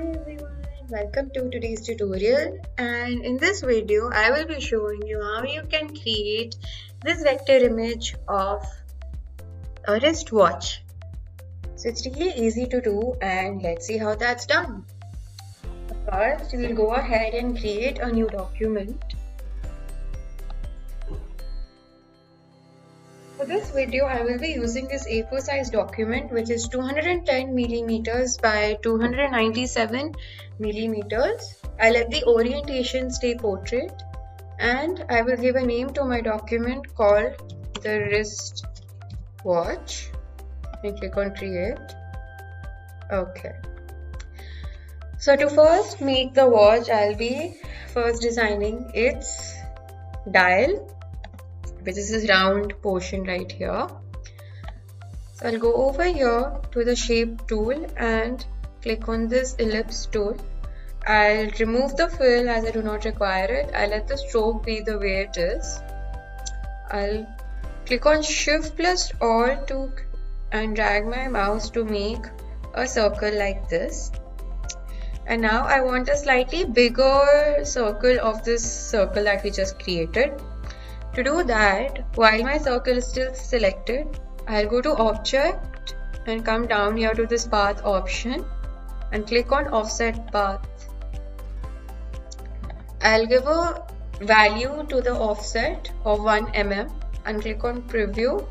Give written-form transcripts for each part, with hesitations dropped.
Hi everyone, welcome to today's tutorial, and in this video I will be showing you how you can create this vector image of a wristwatch. So it's really easy to do, and let's see how that's done. First, we'll go ahead and create a new document. For this video, I will be using this A4 size document, which is 210 millimeters by 297 millimeters. I let the orientation stay portrait, and I will give a name to my document called the wristwatch and click on create. Okay. So to first make the watch, I'll be first designing its dial, which is this round portion right here. So I'll go over here to the shape tool and click on this ellipse tool. I'll remove the fill as I do not require it. I'll let the stroke be the way it is. I'll click on Shift plus Alt and drag my mouse to make a circle like this. And now I want a slightly bigger circle of this circle that we just created. To do that, while my circle is still selected, I'll go to Object and come down here to this Path option and click on Offset Path. I'll give a value to the offset of 1 mm and click on Preview.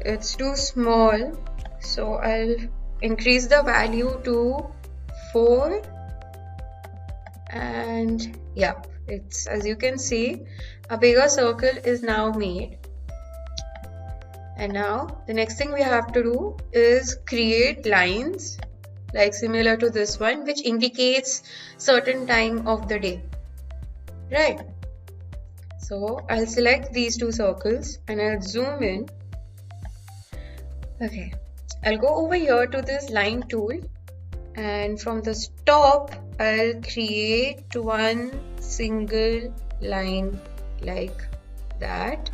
It's too small, so I'll increase the value to 4, and yeah, it's, as you can see, a bigger circle is now made. And now the next thing we have to do is create lines like similar to this one, which indicates certain time of the day, right? So I'll select these two circles and I'll zoom in. Okay, I'll go over here to this line tool, and from the top I'll create one single line like that.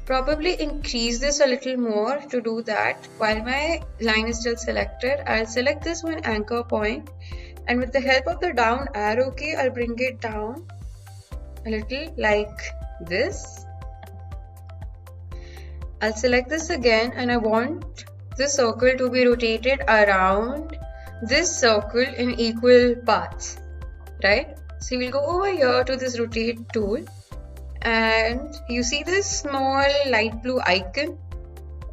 Probably increase this a little more. To do that, while my line is still selected, I'll select this one anchor point, and with the help of the down arrow key, I'll bring it down a little like this. I'll select this again, and I want this circle to be rotated around this circle in equal parts, right? So we'll go over here to this rotate tool, and you see this small light blue icon,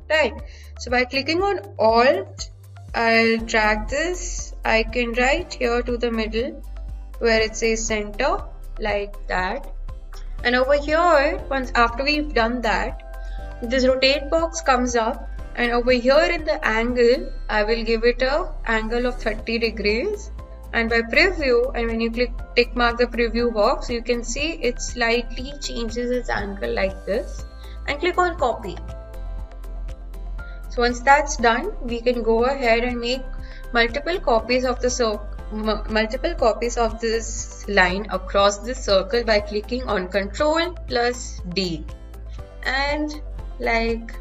right? So by clicking on Alt, I'll drag this icon right here to the middle where it says center, like that. And over here, once after we've done that, this rotate box comes up, and over here in the angle, I will give it a angle of 30 degrees. And by preview, and when you tick mark the preview box, you can see it slightly changes its angle like this, and click on copy. So once that's done, we can go ahead and make multiple copies of this line across this circle by clicking on Ctrl plus D, and like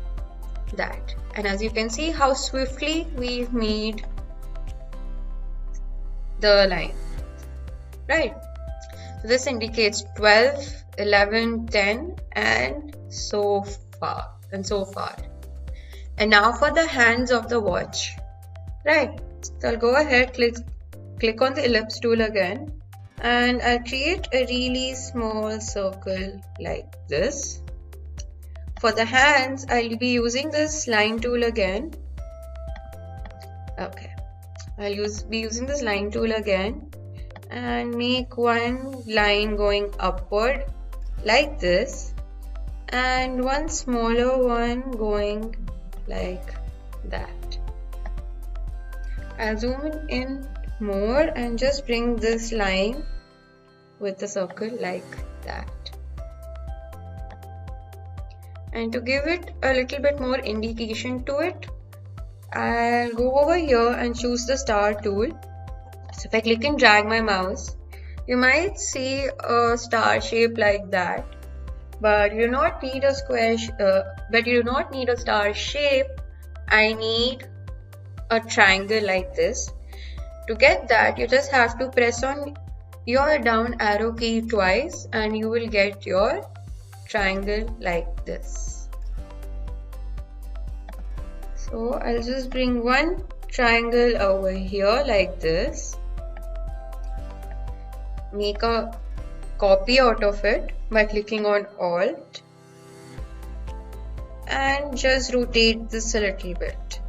that. And as you can see how swiftly we've made the line, right? So this indicates 12, 11, 10, and so far. And now for the hands of the watch, right? So I'll go ahead, click on the ellipse tool again, and I'll create a really small circle like this. For the hands, I'll be using this line tool again. Okay, I'll be using this line tool again and make one line going upward like this, and one smaller one going like that. I'll zoom in more and just bring this line with the circle like that. And to give it a little bit more indication to it, I'll go over here and choose the star tool. So if I click and drag my mouse, you might see a star shape like that, but you do not need a square, but you do not need a star shape. I need a triangle like this. To get that, you just have to press on your down arrow key twice and you will get your triangle like this. So I'll just bring one triangle over here like this. Make a copy out of it by clicking on Alt and just rotate this a little bit.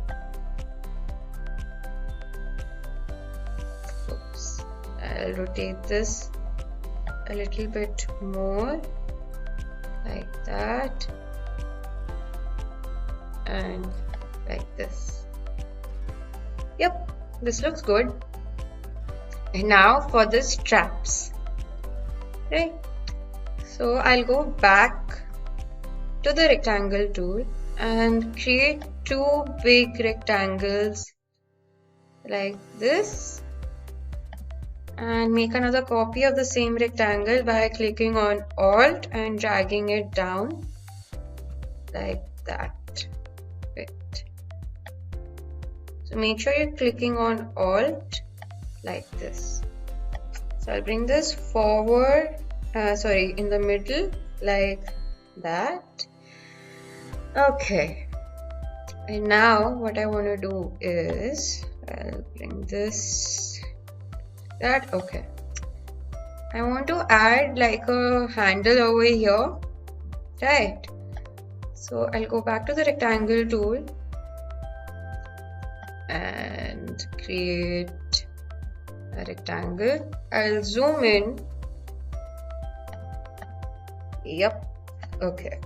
Oops. I'll rotate this a little bit more like that and like this. Yep, this looks good. And now for the straps. Right, so I'll go back to the rectangle tool and create two big rectangles like this and make another copy of the same rectangle by clicking on Alt and dragging it down like that. Right. So make sure you're clicking on Alt like this. So I'll bring this forward, in the middle like that. Okay. And now what I want to do is, I'll bring this, that, okay. I want to add like a handle over here, right? So I'll go back to the rectangle tool and create a rectangle. I'll zoom in. Yep, okay.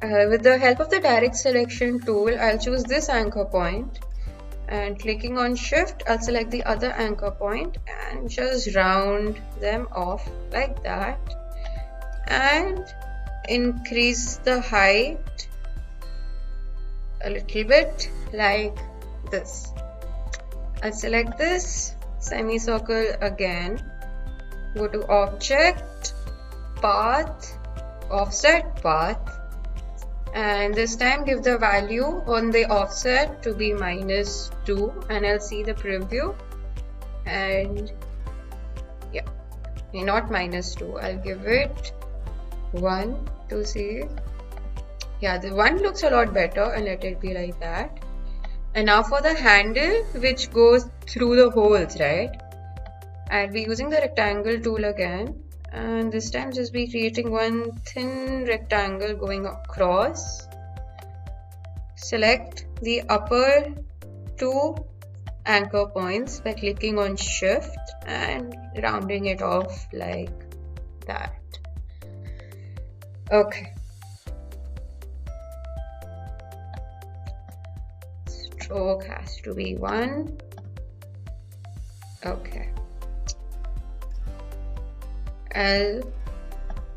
With the help of the direct selection tool, I'll choose this anchor point and clicking on shift, I'll select the other anchor point and just round them off like that and increase the height a little bit like this. I'll select this semicircle again, go to object, path, offset path, and this time give the value on the offset to be -2 and I'll see the preview and yeah, not -2, I'll give it 1 to see. Yeah, the 1 looks a lot better and let it be like that. And now for the handle which goes through the holes, right? I'll be using the rectangle tool again and this time just be creating one thin rectangle going across. Select the upper 2 anchor points by clicking on shift and rounding it off like that. Okay. Stroke has to be 1. Okay. I'll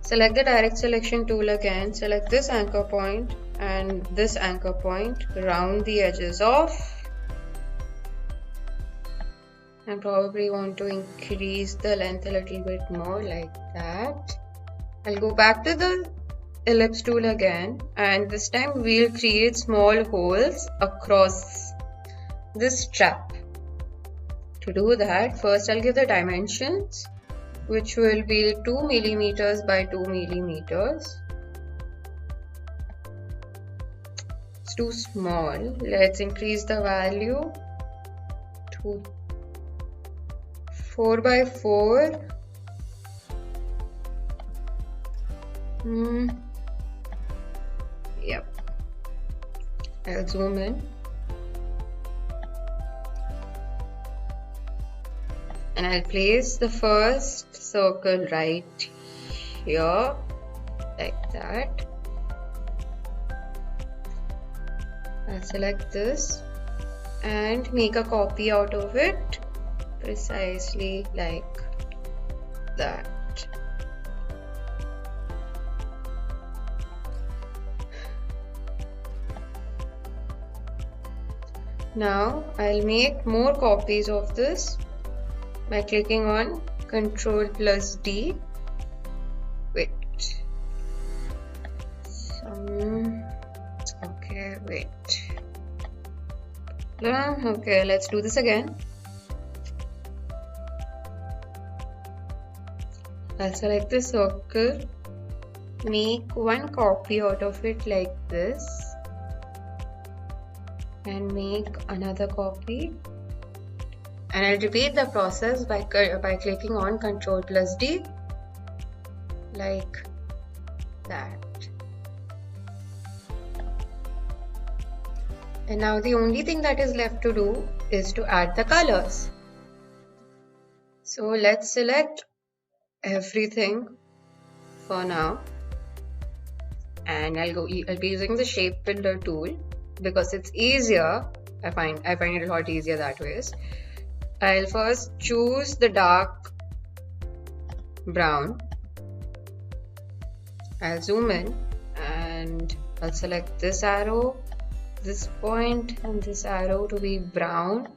select the direct selection tool again, select this anchor point and this anchor point, round the edges off and probably want to increase the length a little bit more like that. I'll go back to the ellipse tool again and this time we'll create small holes across this strap. To do that, first I'll give the dimensions, which will be 2 millimeters by 2 millimeters. It's too small. Let's increase the value to 4 by 4. Yep. I'll zoom in. And I'll place the first circle right here, like that. I'll select this and make a copy out of it, precisely like that. Now I'll make more copies of this by clicking on Ctrl+D. Wait. Okay, wait. Okay, let's do this again. I'll select the circle, make one copy out of it like this, and make another copy. And I'll repeat the process by clicking on Ctrl+D, like that. And now the only thing that is left to do is to add the colors. So let's select everything for now, and I'll be using the shape builder tool because it's easier. I find it a lot easier that way. I'll first choose the dark brown. I'll zoom in and I'll select this arrow, this point, and this arrow to be brown.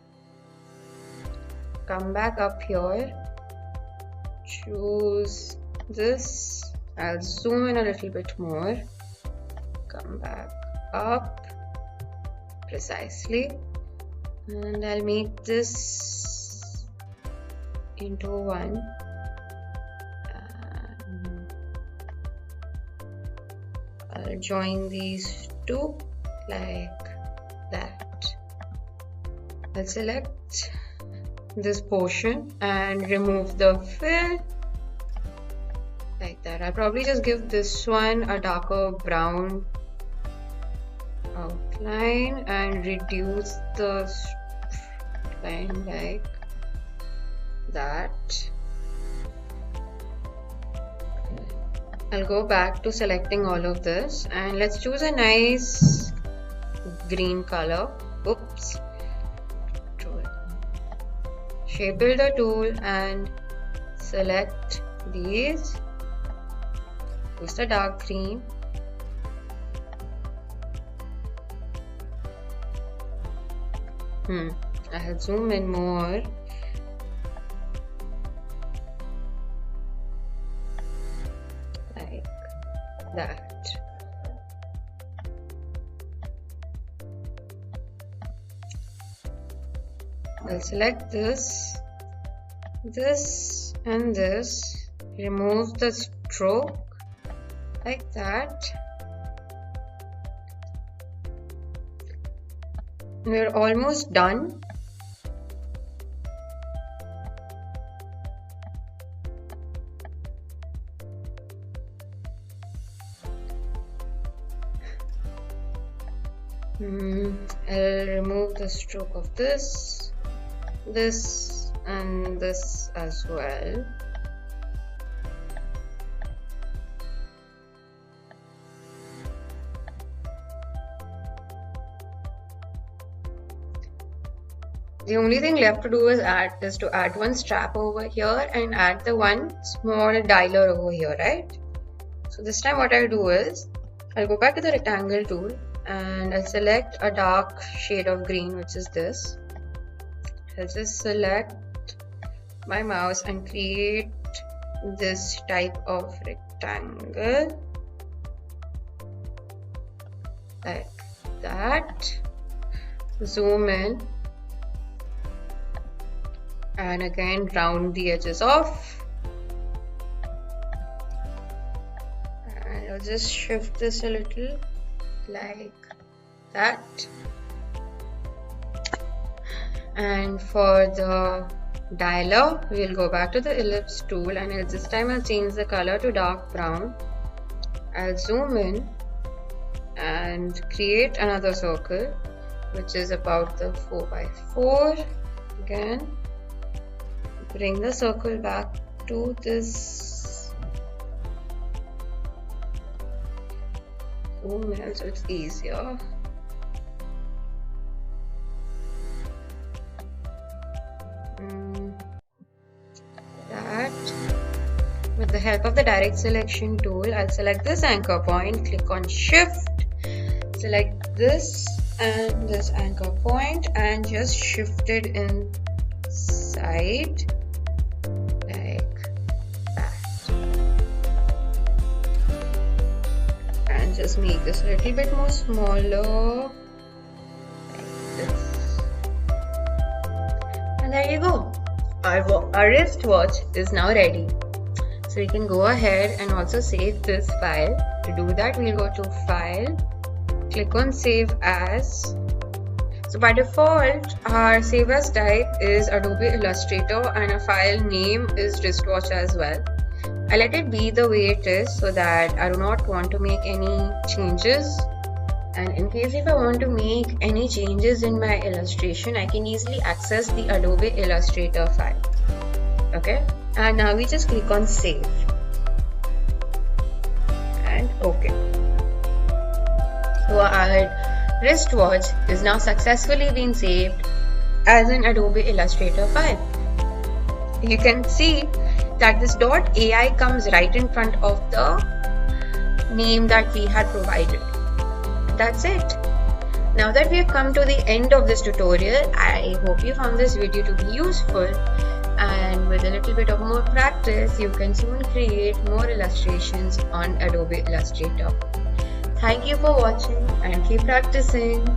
Come back up here, choose this. I'll zoom in a little bit more, come back up precisely, and I'll make this into one. I'll join these two like that. I'll select this portion and remove the fill like that. I'll probably just give this one a darker brown outline and reduce the line like that. I'll go back to selecting all of this and let's choose a nice green color. Oops. Shape builder tool and select these. Use the dark green. I'll zoom in more. Like that. I'll select this, and this. Remove the stroke like that. We're almost done. I'll remove the stroke of this, and this as well. The only thing left to do is to add one strap over here and add the one small dialer over here, right? So this time what I'll do is I'll go back to the rectangle tool and I'll select a dark shade of green, which is this. I'll just select my mouse and create this type of rectangle like that. Zoom in and again round the edges off, and I'll just shift this a little like that. And for the dialer, we'll go back to the ellipse tool and this time I'll change the color to dark brown. I'll zoom in and create another circle which is about the 4x4. Again, bring the circle back to this zoom in so it's easier. That. With the help of the direct selection tool, I'll select this anchor point, click on shift, select this and this anchor point and just shift it inside like that, and just make this a little bit more smaller like this, and there you go. Our wristwatch is now ready. So we can go ahead and also save this file. To do that, we'll go to File, click on Save As. So by default, our Save As type is Adobe Illustrator and our file name is wristwatch as well. I let it be the way it is so that I do not want to make any changes. And in case if I want to make any changes in my illustration, I can easily access the Adobe Illustrator file. Okay, and now we just click on Save and OK. So our wristwatch is now successfully being saved as an Adobe Illustrator file. You can see that this .ai comes right in front of the name that we had provided. That's it. Now that we have come to the end of this tutorial, I hope you found this video to be useful, and with a little bit of more practice, you can soon create more illustrations on Adobe Illustrator. Thank you for watching and keep practicing.